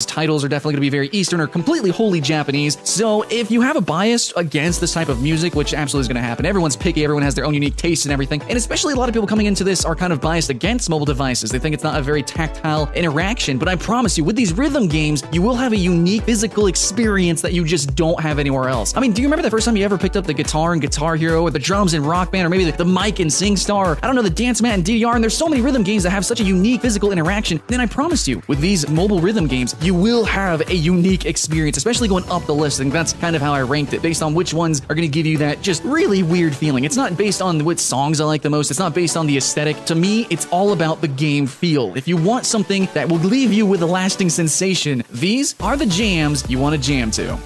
titles are definitely going to be very Eastern or completely wholly Japanese. So if you have a bias against this type of music, which absolutely is going to happen, everyone's picky, everyone has their own unique taste and everything, and especially a lot of people coming into this are kind of biased against mobile devices. They think it's not a very tactile interaction, but I promise you, with these rhythm games, you will have a unique physical experience that you just don't have anywhere else. I mean, do you remember the first time you ever picked up the guitar in Guitar Hero, or the drums in Rock Band, or maybe the mic in SingStar, or I don't know, the Dance Mat in DDR, and there's so many rhythm games that have such a unique physical interaction. Then I promise you, with these mobile rhythm games, you will have a unique experience, especially going up the list. And that's kind of how I ranked it, based on which ones are going to give you that just really weird feeling. It's not based on what songs I like the most. It's not based on the aesthetic. To me, it's all about the game feel. If you want something that will leave you with a lasting sensation, these are the jams you want to jam to.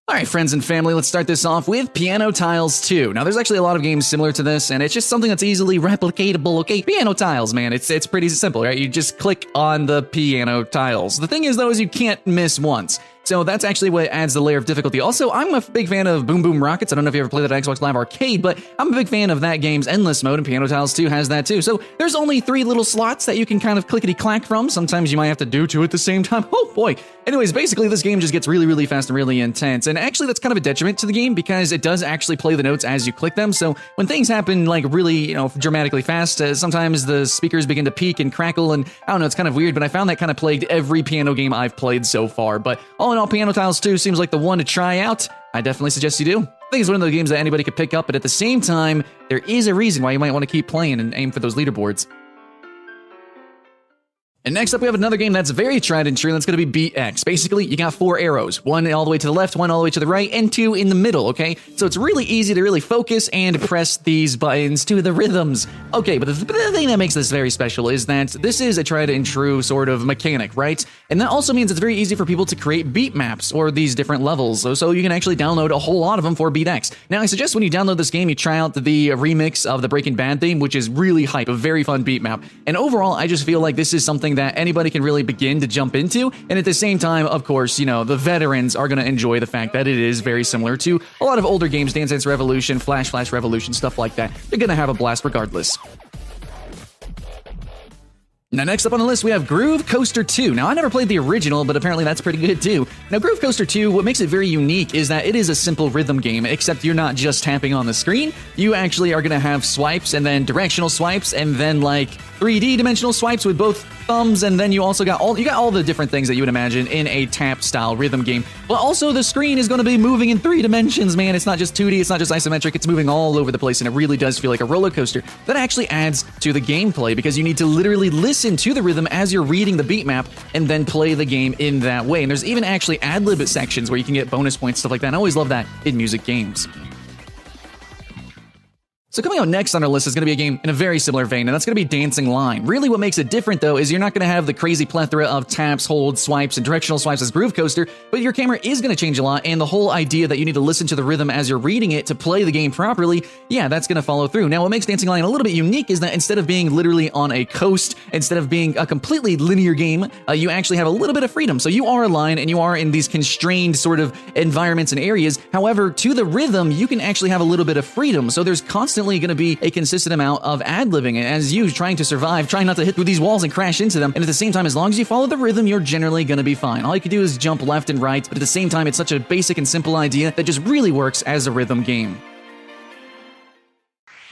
Alright, friends and family, let's start this off with Piano Tiles 2. Now, there's actually a lot of games similar to this, and it's just something that's easily replicatable, okay? Piano tiles, man, it's pretty simple, right? You just click on the piano tiles. The thing is, though, is you can't miss once. So that's actually what adds the layer of difficulty. Also, I'm a big fan of Boom Boom Rockets. I don't know if you ever played that at Xbox Live Arcade, but I'm a big fan of that game's Endless Mode, and Piano Tiles 2 has that too. So there's only 3 little slots that you can kind of clickety-clack from. Sometimes you might have to do 2 at the same time. Oh boy. Anyways, basically this game just gets really, really fast and really intense. And actually that's kind of a detriment to the game because it does actually play the notes as you click them. So when things happen like really, dramatically fast, sometimes the speakers begin to peak and crackle, and I don't know, it's kind of weird, but I found that kind of plagued every piano game I've played so far. But all in all, Piano Tiles 2 seems like the one to try out. I definitely suggest you do. I think it's one of the games that anybody could pick up, but at the same time, there is a reason why you might want to keep playing and aim for those leaderboards. And next up, we have another game that's very tried and true, and that's going to be Beat X. Basically, you got 4 arrows, 1 all the way to the left, 1 all the way to the right, and 2 in the middle, okay? So it's really easy to really focus and press these buttons to the rhythms. Okay, but the thing that makes this very special is that this is a tried and true sort of mechanic, right? And that also means it's very easy for people to create beat maps, or these different levels, so you can actually download a whole lot of them for Beat X. Now, I suggest when you download this game, you try out the remix of the Breaking Bad theme, which is really hype, a very fun beat map. And overall, I just feel like this is something that anybody can really begin to jump into, and at the same time, of course, the veterans are going to enjoy the fact that it is very similar to a lot of older games, Dance Dance Revolution, Flash Revolution, stuff like that. They're going to have a blast regardless. Now, next up on the list, we have Groove Coaster 2. Now, I never played the original, but apparently that's pretty good too. Now, Groove Coaster 2, what makes it very unique is that it is a simple rhythm game, except you're not just tapping on the screen. You actually are going to have swipes, and then directional swipes, and then like 3D dimensional swipes with both thumbs, and then you also got all the different things that you would imagine in a tap-style rhythm game. But also, the screen is going to be moving in 3 dimensions, man. It's not just 2D, it's not just isometric, it's moving all over the place, and it really does feel like a roller coaster. That actually adds to the gameplay, because you need to literally listen to the rhythm as you're reading the beat map, and then play the game in that way. And there's even actually ad-lib sections where you can get bonus points, stuff like that. And I always love that in music games. So coming out next on our list is going to be a game in a very similar vein, and that's going to be Dancing Line. Really what makes it different, though, is you're not going to have the crazy plethora of taps, holds, swipes, and directional swipes as Groove Coaster, but your camera is going to change a lot, and the whole idea that you need to listen to the rhythm as you're reading it to play the game properly, yeah, that's going to follow through. Now, what makes Dancing Line a little bit unique is that instead of being literally on a coast, instead of being a completely linear game, you actually have a little bit of freedom. So you are a line, and you are in these constrained sort of environments and areas. However, to the rhythm, you can actually have a little bit of freedom. So there's constantly going to be a consistent amount of ad-libbing as you trying to survive, trying not to hit through these walls and crash into them. And at the same time, as long as you follow the rhythm, you're generally going to be fine. All you can do is jump left and right, but at the same time, it's such a basic and simple idea that just really works as a rhythm game.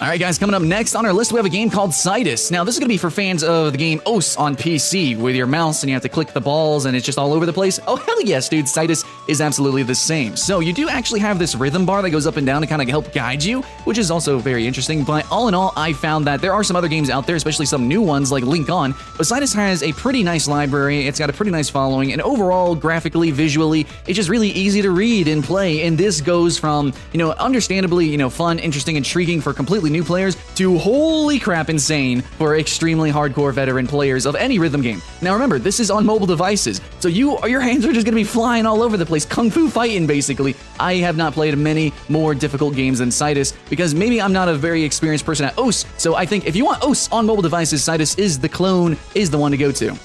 Alright guys, coming up next on our list, we have a game called Cytus. Now, this is going to be for fans of the game OS on PC, with your mouse and you have to click the balls and it's just all over the place. Oh, hell yes, dude, Cytus is absolutely the same. So, you do actually have this rhythm bar that goes up and down to kind of help guide you, which is also very interesting, but all in all, I found that there are some other games out there, especially some new ones like Link On, but Cytus has a pretty nice library, it's got a pretty nice following, and overall, graphically, visually, it's just really easy to read and play, and this goes from, understandably, fun, interesting, intriguing for completely new players to holy crap insane for extremely hardcore veteran players of any rhythm game. Now remember, this is on mobile devices, so your hands are just going to be flying all over the place, kung fu fighting basically. I have not played many more difficult games than Cytus because maybe I'm not a very experienced person at OS, so I think if you want OS on mobile devices, Cytus is the one to go to.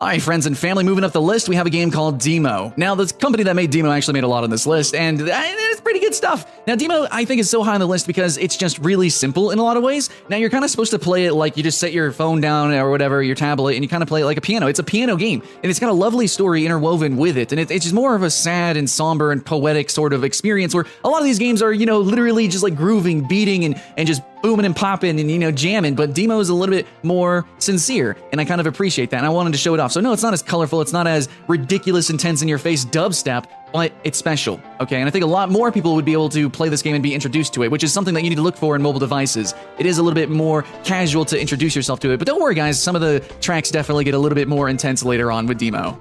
Alright friends and family, moving up the list, we have a game called Demo. Now, the company that made Demo actually made a lot on this list, and it's pretty good stuff. Now, demo, I think, is so high on the list because it's just really simple in a lot of ways. Now, you're kind of supposed to play it like you just set your phone down or whatever, your tablet, and you kind of play it like a piano. It's a piano game, and it's got a lovely story interwoven with it, and it's just more of a sad and somber and poetic sort of experience where a lot of these games are, you know, literally just like grooving, beating, and just booming and popping and, you know, jamming, but demo is a little bit more sincere, and I kind of appreciate that, and I wanted to show it off. So no, it's not as colorful, it's not as ridiculous, intense in your face dubstep, but it's special, okay? And I think a lot more people would be able to play this game and be introduced to it, which is something that you need to look for in mobile devices. It is a little bit more casual to introduce yourself to it, but don't worry guys, some of the tracks definitely get a little bit more intense later on with demo.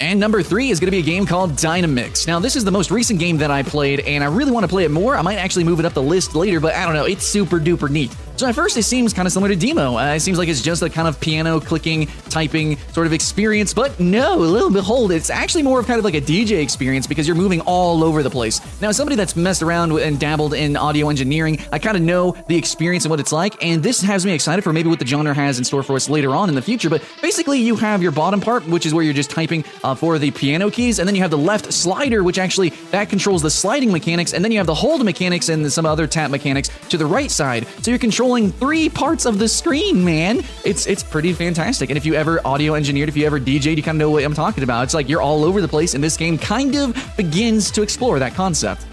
And number 3 is going to be a game called Dynamix. Now, this is the most recent game that I played, and I really want to play it more. I might actually move it up the list later, but I don't know, it's super duper neat. So at first, it seems kind of similar to demo. It seems like it's just a kind of piano clicking, typing sort of experience, but no, little behold, it's actually more of kind of like a DJ experience because you're moving all over the place. Now, as somebody that's messed around and dabbled in audio engineering, I kind of know the experience and what it's like, and this has me excited for maybe what the genre has in store for us later on in the future. But basically, you have your bottom part, which is where you're just typing for the piano keys, and then you have the left slider, which actually that controls the sliding mechanics, and then you have the hold mechanics and some other tap mechanics to the right side. So you're controlling 3 parts of the screen, man. It's pretty fantastic. And if you ever audio engineered, if you ever DJ'd, you kind of know what I'm talking about. It's like you're all over the place, and this game kind of begins to explore that concept.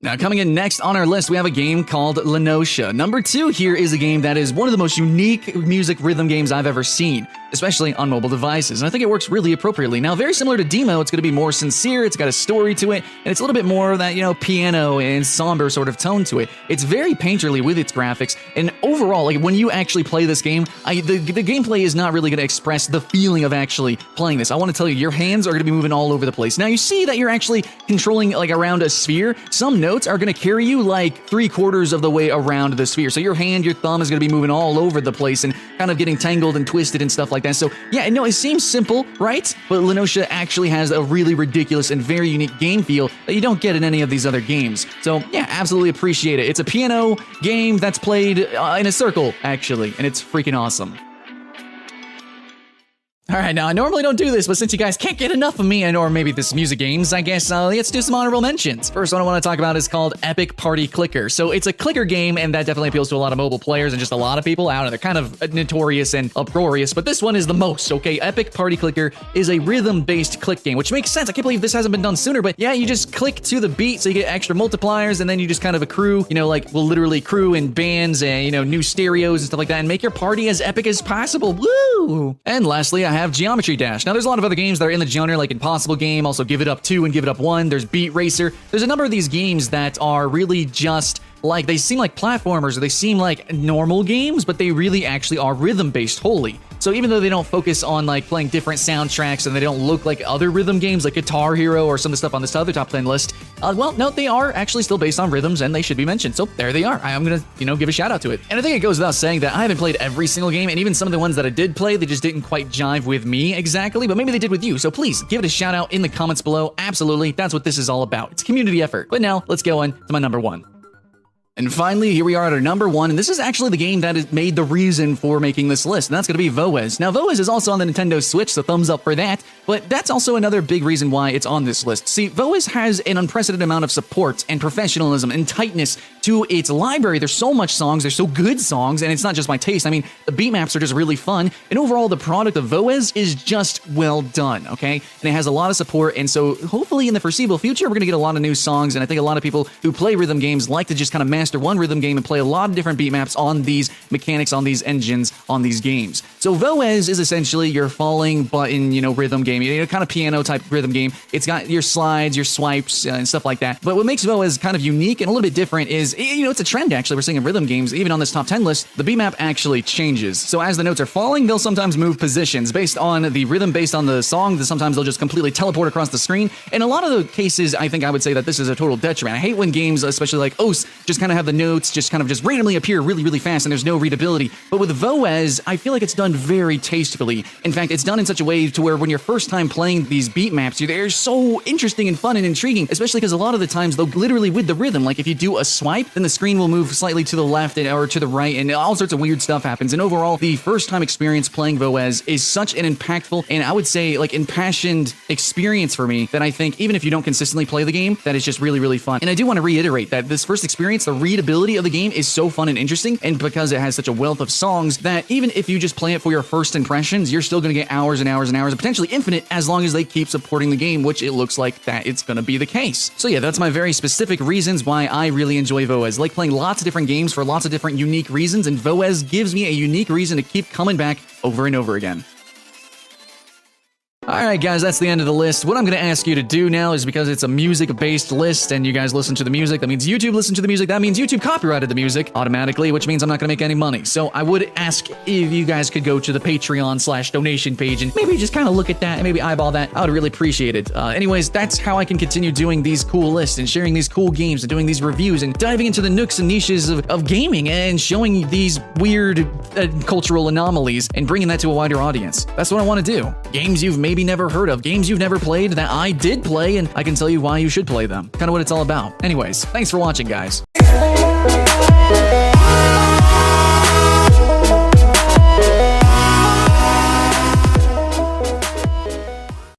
Now, coming in next on our list, we have a game called Lenosha. Number 2 here is a game that is one of the most unique music rhythm games I've ever seen, especially on mobile devices, and I think it works really appropriately. Now, very similar to demo, it's going to be more sincere, it's got a story to it, and it's a little bit more of that, you know, piano and somber sort of tone to it. It's very painterly with its graphics, and overall, like, when you actually play this game, the gameplay is not really going to express the feeling of actually playing this. I want to tell you, your hands are going to be moving all over the place. Now, you see that you're actually controlling, like, around a sphere. Some notes are going to carry you, like, 3/4 of the way around the sphere. So your hand, your thumb is going to be moving all over the place and kind of getting tangled and twisted and stuff like that. So yeah, no, it seems simple, right? But Lenosha actually has a really ridiculous and very unique game feel that you don't get in any of these other games. So yeah, absolutely appreciate it. It's a piano game that's played in a circle, actually, and it's freaking awesome. All right, now I normally don't do this, but since you guys can't get enough of me, or maybe this music games, I guess let's do some honorable mentions. First one I want to talk about is called Epic Party Clicker. So it's a clicker game, and that definitely appeals to a lot of mobile players and just a lot of people out there. They're kind of notorious and uproarious, but this one is the most, okay? Epic Party Clicker is a rhythm-based click game, which makes sense. I can't believe this hasn't been done sooner, but yeah, you just click to the beat, so you get extra multipliers, and then you just kind of accrue, you know, like, we'll literally accrue in bands and, you know, new stereos and stuff like that, and make your party as epic as possible. Woo! And lastly, I have Geometry Dash. Now, there's a lot of other games that are in the genre, like Impossible Game, also Give It Up 2 and Give It Up 1. There's Beat Racer. There's a number of these games that are really just like, they seem like platformers, or they seem like normal games, but they really actually are rhythm-based wholly. So even though they don't focus on like playing different soundtracks and they don't look like other rhythm games like Guitar Hero or some of the stuff on this other top 10 list, well, no, they are actually still based on rhythms and they should be mentioned. So there they are. I'm gonna, you know, give a shout out to it. And I think it goes without saying that I haven't played every single game, and even some of the ones that I did play, they just didn't quite jive with me exactly, but maybe they did with you. So please give it a shout out in the comments below. Absolutely, that's what this is all about. It's community effort. But now let's go on to my number 1. And finally, here we are at our number 1, and this is actually the game that has made the reason for making this list, and that's going to be Voez. Now, Voez is also on the Nintendo Switch, so thumbs up for that, but that's also another big reason why it's on this list. See, Voez has an unprecedented amount of support and professionalism and tightness to its library. There's so much songs, there's so good songs, and it's not just my taste. I mean, the beat maps are just really fun, and overall, the product of Voez is just well done, okay? And it has a lot of support, and so hopefully in the foreseeable future, we're going to get a lot of new songs, and I think a lot of people who play rhythm games like to just kind of master one rhythm game and play a lot of different beat maps on these mechanics, on these engines, on these games. So Voez is essentially your falling button, you know, rhythm game, you know, kind of piano type rhythm game. It's got your slides, your swipes, and stuff like that. But what makes Voez kind of unique and a little bit different is, you know, it's a trend actually we're seeing in rhythm games. Even on this top 10 list, the beat map actually changes. So as the notes are falling, they'll sometimes move positions based on the rhythm, based on the song. Sometimes they'll just completely teleport across the screen. In a lot of the cases, I think I would say that this is a total detriment. I hate when games, especially like OS, just kind of have the notes just kind of just randomly appear really, really fast and there's no readability. But with Voez, I feel like it's done very tastefully. In fact, it's done in such a way to where when you're first time playing these beat maps, they're so interesting and fun and intriguing, especially because a lot of the times they'll literally with the rhythm, like if you do a swipe, then the screen will move slightly to the left or to the right, and all sorts of weird stuff happens. And overall, the first time experience playing Voez is such an impactful and I would say like impassioned experience for me that I think even if you don't consistently play the game, that is just really, really fun. And I do want to reiterate that this first experience, the readability of the game is so fun and interesting, and because it has such a wealth of songs that even if you just play it for your first impressions, you're still going to get hours and hours and hours, and potentially infinite, as long as they keep supporting the game, which it looks like that it's going to be the case. So yeah, that's my very specific reasons why I really enjoy Voez. I like playing lots of different games for lots of different unique reasons, and Voez gives me a unique reason to keep coming back over and over again. Alright guys, that's the end of the list. What I'm going to ask you to do now is, because it's a music-based list and you guys listen to the music, that means YouTube listened to the music, that means YouTube copyrighted the music automatically, which means I'm not going to make any money. So I would ask if you guys could go to the Patreon/donation page and maybe just kind of look at that and maybe eyeball that. I would really appreciate it. Anyways, that's how I can continue doing these cool lists and sharing these cool games and doing these reviews and diving into the nooks and niches of gaming and showing these weird cultural anomalies and bringing that to a wider audience. That's what I want to do. Games you've maybe never heard of, games you've never played that I did play, and I can tell you why you should play them. Kind of what it's all about. Anyways, thanks for watching, guys.